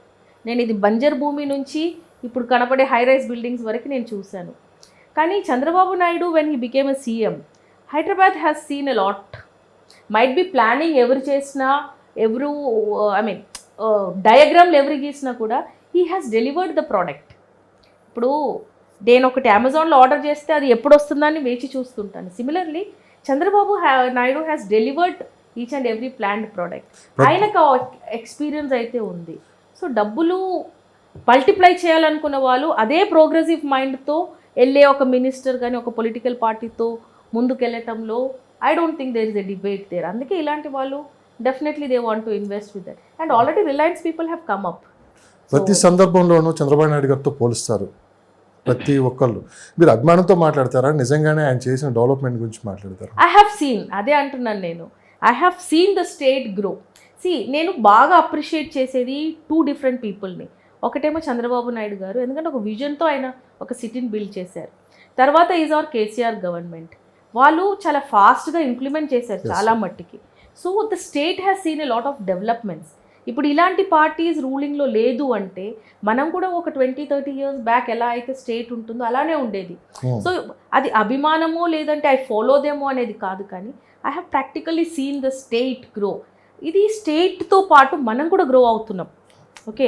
నేను ఇది బంజర్ భూమి నుంచి ఇప్పుడు కనపడే హై రైజ్ బిల్డింగ్స్ వరకు నేను చూశాను. కానీ Chandrababu Naidu when he became a CM, Hyderabad has seen a lot. Might be planning ఎవరు చేసినా, ఎవరు డయాగ్రామ్లు ఎవరు గీసినా కూడా he has delivered the product. ఇప్పుడు నేను ఒకటి అమెజాన్లో ఆర్డర్ చేస్తే అది ఎప్పుడు వస్తుందని వేచి చూస్తుంటాను. Similarly Chandrababu Naidu has delivered each and every planned product. ఆయనకు ఎక్స్పీరియన్స్ అయితే ఉంది. సో డబ్బులు మల్టిప్లై చేయాలనుకున్న వాళ్ళు అదే ప్రోగ్రెసివ్ మైండ్తో వెళ్ళే ఒక మినిస్టర్ కానీ ఒక పొలిటికల్ పార్టీతో ముందుకెళ్ళటంలో I don't think there is a debate there. అందుకే ఇలాంటి వాళ్ళు definitely they want to invest with that. And already Reliance people have come up. ప్రతి సందర్భంలోనూ చంద్రబాబు నాయుడు గారితో పోలుస్తారు ప్రతి ఒక్కళ్ళు. మీరు అభిమానంతో మాట్లాడతారా, నిజంగానే ఆయన చేసిన డెవలప్మెంట్ గురించి మాట్లాడతారా? ఐ హ్యావ్ సీన్, అదే అంటున్నాను నేను, I have scene the state grow. నేను బాగా అప్రిషియేట్ చేసేది 2 different పీపుల్ని. ఒకటేమో చంద్రబాబు నాయుడు గారు, ఎందుకంటే ఒక విజన్తో ఆయన ఒక సిటీని బిల్డ్ చేశారు. తర్వాత ఈజ్ అవర్ కేసీఆర్ గవర్నమెంట్, వాళ్ళు చాలా ఫాస్ట్గా ఇంప్లిమెంట్ చేశారు చాలా మట్టికి. So the state has seen a lot of developments. ఇప్పుడు ఇలాంటి పార్టీస్ రూలింగ్లో లేదు అంటే, మనం కూడా ఒక 20-30 years బ్యాక్ ఎలా అయితే స్టేట్ ఉంటుందో అలానే ఉండేది. సో అది అభిమానమో లేదంటే ఐ ఫాలో దేమో అనేది కాదు, కానీ I have practically seen the state grow. ఇది స్టేట్తో పాటు మనం కూడా గ్రో అవుతున్నాం. ఓకే,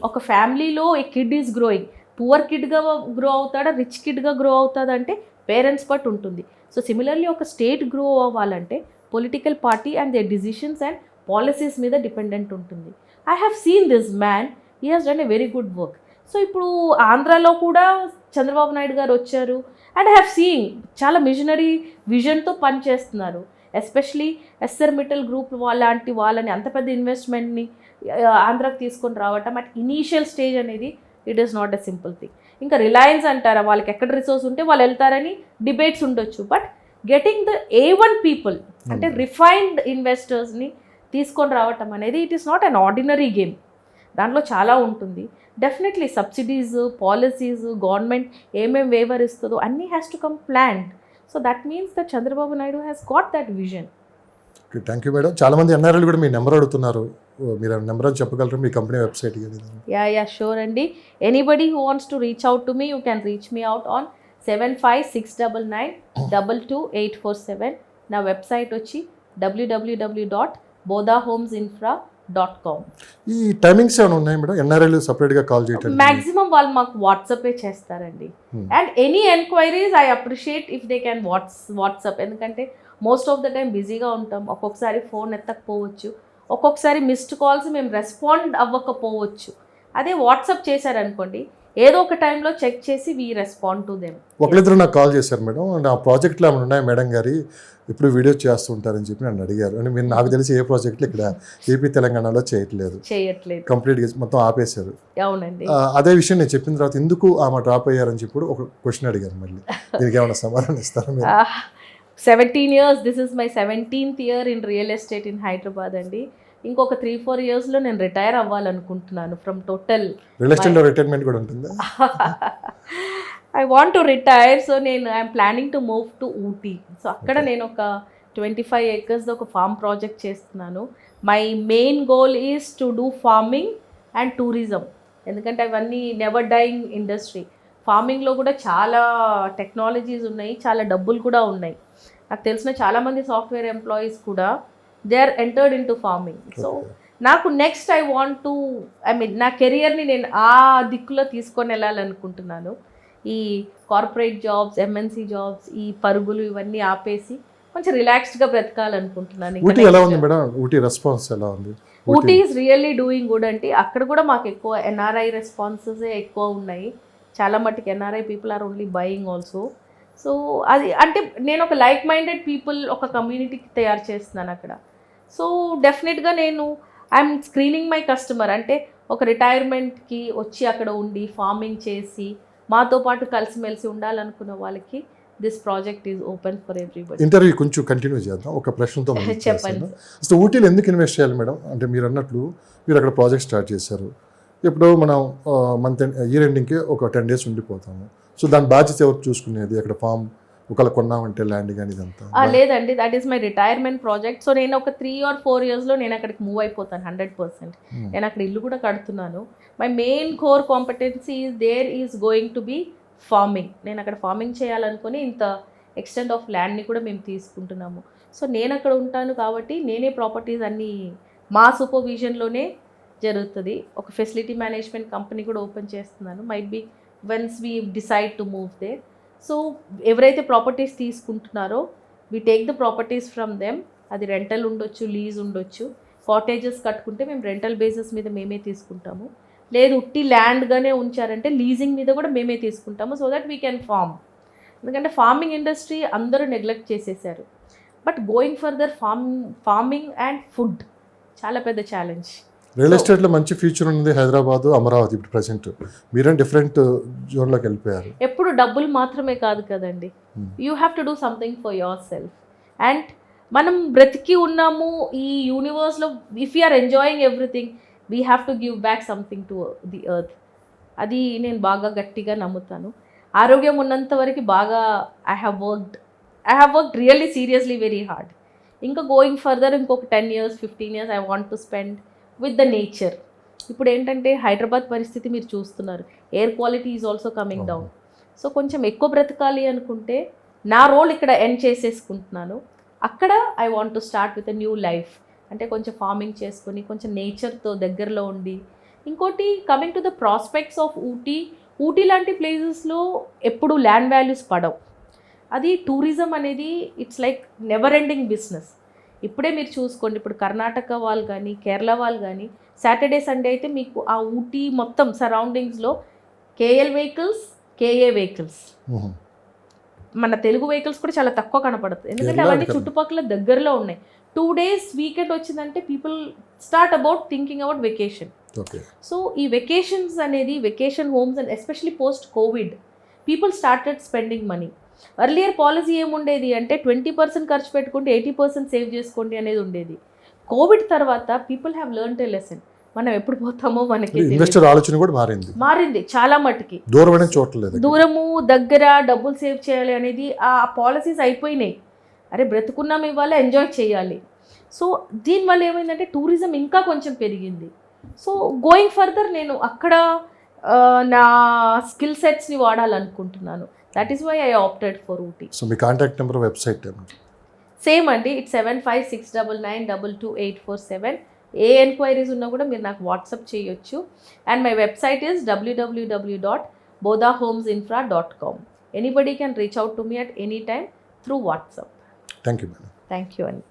ఒక ఫ్యామిలీలో a kid is growing, poor కిడ్గా గ్రో అవుతాడా, రిచ్ కిడ్గా గ్రో అవుతాడా అంటే పేరెంట్స్ బట్ ఉంటుంది. సో సిమిలర్లీ ఒక స్టేట్ గ్రో అవ్వాలంటే political party and their decisions and policies మీద డిపెండెంట్ ఉంటుంది. I have seen this man, he has done a very good work. So ఇప్పుడు ఆంధ్రాలో కూడా చంద్రబాబు నాయుడు గారు వచ్చారు అండ్ ఐ హ్యావ్ సీన్ చాలా మిషనరీ విజన్తో పనిచేస్తున్నారు. ఎస్పెషలీ ఎస్ఆర్ మిట్టల్ గ్రూప్ వాళ్ళని అంత పెద్ద ఇన్వెస్ట్మెంట్ని ఆంధ్రాకి తీసుకొని రావటం అట్ ఇనీషియల్ స్టేజ్ అనేది it is not a simple thing. ఇంకా రిలయన్స్ అంటారా, వాళ్ళకి ఎక్కడ రిసోర్స్ ఉంటే వాళ్ళు వెళ్తారని డిబేట్స్ ఉండొచ్చు, but getting the A1 people అంటే రిఫైన్డ్ ఇన్వెస్టర్స్ని తీసుకొని రావటం అనేది it is not an ordinary game. దాంట్లో చాలా ఉంటుంది. డెఫినెట్లీ సబ్సిడీస్, పాలసీస్, గవర్నమెంట్ ఏమేమి వేవర్ ఇస్తుందో అన్నీ has to come planned. So that means that Chandrababu Naidu has got that vision. Thank you madam. చాలామంది ఎన్ఆర్ఐలు కూడా మీ నెంబర్ అడుగుతున్నారు, మీరు నెంబర్ అని చెప్పగలరు, మీ కంపెనీ వెబ్సైట్? యా షూర్ అండి. Anybody who wants to reach out to me, you can reach me out on 7569922847. నా website వచ్చి www.bodahomesinfra.com. ఈ టైమింగ్స్ ఏమైనా ఉన్నాయి మేడం ఎన్ఆర్ఐలు సపరేట్గా కాల్ చేయటం? మ్యాక్సిమం వాళ్ళు మాకు వాట్సాపే చేస్తారండి. And any enquiries I appreciate if they can WhatsApp, ఎందుకంటే మోస్ట్ ఆఫ్ ద టైం బిజీగా ఉంటాం, ఒక్కొక్కసారి ఫోన్ ఎత్తకపోవచ్చు, ఒక్కొక్కసారి మిస్డ్ కాల్స్ మేము రెస్పాండ్ అవ్వకపోవచ్చు. అదే వాట్సాప్ చేశారనుకోండి, ఏదో ఒక టైంలో చెక్ చేసి వీ రెస్పాండ్ టు దెమ్. ఒకరిద్దరు నాకు కాల్ చేశారు మేడం, అండ్ ఆ ప్రాజెక్ట్లో ఏమైనా ఉన్నాయి మేడం గారి, ఇప్పుడు వీడియో చేస్తూ ఉంటారని చెప్పి నన్ను అడిగారు. అంటే మీరు నాకు తెలిసి ఏ ప్రాజెక్టులు ఇక్కడ ఏపీ తెలంగాణలో చేయట్లేదు, కంప్లీట్గా మొత్తం ఆపేశారు. అవునండి. అదే విషయం నేను చెప్పిన తర్వాత ఎందుకు ఆమె డ్రాప్ అయ్యారని చెప్పి ఒక క్వశ్చన్ అడిగారు. మళ్ళీ దీనికి ఏమైనా సమాధానం ఇస్తారా మీరు? 17 years, this is my 17th year in real estate in Hyderabad అండి. ఇంకొక 3-4 yearsలో నేను రిటైర్ అవ్వాలనుకుంటున్నాను ఫ్రమ్ టోటల్. రియల్ ఎస్టేట్లో రిటైర్మెంట్ కూడా ఉంటుంది. I want to retire. So నేను I'm planning to move to Ooty. So అక్కడ నేను ఒక 25 acres ఒక ఫార్మ్ ప్రాజెక్ట్ చేస్తున్నాను. My main goal is to do farming and tourism. ఎందుకంటే అవన్నీ నెవర్ డైయింగ్ ఇండస్ట్రీ. ఫార్మింగ్లో కూడా చాలా టెక్నాలజీస్ ఉన్నాయి, చాలా డబ్బులు కూడా ఉన్నాయి. నాకు తెలిసిన చాలామంది సాఫ్ట్వేర్ ఎంప్లాయీస్ కూడా they are entered into farming. So నాకు నెక్స్ట్ ఐ వాంట్ టు నా కెరియర్ని నేను ఆ దిక్కులో తీసుకొని వెళ్ళాలనుకుంటున్నాను. ఈ కార్పొరేట్ జాబ్స్, ఎంఎన్సీ జాబ్స్, ఈ పరుగులు ఇవన్నీ ఆపేసి కొంచెం రిలాక్స్డ్గా బ్రతకాలనుకుంటున్నాను. ఊటీ ఎలా ఉంది మేడం? ఊటీ రెస్పాన్స్ ఎలా ఉంది? Ooty is really doing good అంటే అక్కడ కూడా మాకు ఎక్కువ ఎన్ఆర్ఐ రెస్పాన్సెసే ఎక్కువ ఉన్నాయి. చాలా మట్టుకు NRI people are only buying also. So అది అంటే నేను ఒక లైక్ మైండెడ్ పీపుల్ ఒక కమ్యూనిటీకి తయారు చేస్తున్నాను అక్కడ. సో డెఫినెట్గా నేను ఐఎమ్ స్క్రీనింగ్ మై కస్టమర్. అంటే ఒక రిటైర్మెంట్కి వచ్చి అక్కడ ఉండి ఫార్మింగ్ చేసి మాతో పాటు కలిసిమెలిసి ఉండాలనుకున్న వాళ్ళకి this project is open for everybody. Interview కొంచెం కంటిన్యూ చేద్దాం ఒక ప్రశ్నతో. చెప్పండి. అసలు ఊటీలో ఎందుకు ఇన్వెస్ట్ చేయాలి మేడం? అంటే మీరు అన్నట్లు మీరు అక్కడ ప్రాజెక్ట్ స్టార్ట్ చేశారు. ఇప్పుడు మనం ఇయర్ ఎండింగ్కి ఒక 10 days ఉండిపోతాము. సో దాని బాధ్యత ఎవరు చూసుకునేది? అక్కడ ఫామ్ ఒకవేళ కొన్నామంటే ల్యాండ్ కానీ ఇదంతా? లేదండి, that is my retirement project. So నేను ఒక 3 or 4 yearsలో నేను అక్కడికి మూవ్ అయిపోతాను 100%. నేను అక్కడ ఇల్లు కూడా కడుతున్నాను. My main core competency is there is going to be farming. నేను అక్కడ ఫార్మింగ్ చేయాలనుకుని ఇంత ఎక్స్టెంట్ ఆఫ్ ల్యాండ్ని కూడా మేము తీసుకుంటున్నాము. సో నేను అక్కడ ఉంటాను కాబట్టి నేనే ప్రాపర్టీస్ అన్నీ మా సూపర్విజన్లోనే జరుగుతుంది. ఒక ఫెసిలిటీ మేనేజ్మెంట్ కంపెనీ కూడా ఓపెన్ చేస్తున్నాను. Might be once we decide to move they. So ఎవరైతే ప్రాపర్టీస్ తీసుకుంటున్నారో we take the properties from them. అది రెంటల్ ఉండొచ్చు, లీజ్ ఉండొచ్చు. కాటేజెస్ కట్టుకుంటే మేము రెంటల్ బేసిస్ మీద మేమే తీసుకుంటాము. లేదు ఉట్టి ల్యాండ్గానే ఉంచారంటే లీజింగ్ మీద కూడా మేమే తీసుకుంటాము. So that we can farm. ఎందుకంటే ఫార్మింగ్ ఇండస్ట్రీ అందరూ నెగ్లెక్ట్ చేసేసారు. But going further farming and food చాలా పెద్ద ఛాలెంజ్. రియల్ ఎస్టేట్లో మంచి ఫ్యూచర్ ఉంది హైదరాబాదు, అమరావతి. ఇప్పుడు ప్రజెంట్ మీరే డిఫరెంట్ జోన్లోకి వెళ్ళిపోయారు. ఎప్పుడు డబ్బులు మాత్రమే కాదు కదండి, you have to do something for yourself. And మనం బ్రతికి ఉన్నాము ఈ యూనివర్స్లో. If you are enjoying everything, we have to give back something to the earth. అది నేను బాగా గట్టిగా నమ్ముతాను. ఆరోగ్యం ఉన్నంత వరకు బాగా I have worked really seriously very hard. ఇంకా గోయింగ్ ఫర్దర్ ఇంకొక 10 years 15 years I want to spend with the nature. ఇప్పుడు ఏంటంటే హైదరాబాద్ పరిస్థితి మీరు చూస్తున్నారు, air quality is also coming down. So కొంచెం ఎక్కువ బ్రతకాలి అనుకుంటే నా రోల్ ఇక్కడ ఎండ్ చేసేసుకుంటున్నాను. అక్కడ I want to start with a new life. అంటే కొంచెం ఫార్మింగ్ చేసుకొని కొంచెం నేచర్తో దగ్గరలో ఉండి. ఇంకోటి coming to the prospects of Ooty లాంటి ప్లేసెస్లో ఎప్పుడు ల్యాండ్ వాల్యూస్ పడవు. అది టూరిజం అనేది it's like never ending business. ఇప్పుడే మీరు చూసుకోండి, ఇప్పుడు కర్ణాటక వాళ్ళు కానీ కేరళ వాళ్ళు కానీ సాటర్డే సండే అయితే మీకు ఆ ఊటీ మొత్తం సరౌండింగ్స్లో కేఎల్ వెహికల్స్, కేఏ వెహికల్స్, మన తెలుగు వెహికల్స్ కూడా చాలా తక్కువ కనపడుతుంది. ఎందుకంటే అవన్నీ చుట్టుపక్కల దగ్గరలో ఉన్నాయి. 2 days వీకెండ్ వచ్చిందంటే people start thinking about vacation. So ఈ వెకేషన్స్ అనేది vacation homes and especially post covid people started spending money. Earlier policy ఏముండేది అంటే 20% ఖర్చు పెట్టుకుంటే 80% సేవ్ చేసుకోండి అనేది ఉండేది. కోవిడ్ తర్వాత people have learned a lesson. మనం ఎప్పుడు పోతామో మనకి ఇన్వెస్టర్ ఆలోచన కూడా మారింది చాలా మట్టుకి. దూరము దగ్గర డబ్బులు సేవ్ చేయాలి అనేది ఆ పాలసీస్ అయిపోయినాయి. అరే బ్రతుకున్నాం ఇవాళ ఎంజాయ్ చేయాలి. సో దీనివల్ల ఏమైందంటే టూరిజం ఇంకా కొంచెం పెరిగింది. సో గోయింగ్ ఫర్దర్ నేను అక్కడ నా స్కిల్ సెట్స్ని వాడాలనుకుంటున్నాను. That is why I opted for Ooty. So మీ కాంటాక్ట్ నెంబర్, వెబ్సైట్ సేమ్ అండి, ఇట్స్ 7569922847. ఏ ఎంక్వైరీస్ ఉన్నా కూడా మీరు నాకు వాట్సాప్ చేయొచ్చు. And my website is www.bodahomesinfra.com. Anybody can reach out to me at any time through WhatsApp. Thank you. Thank you అండి.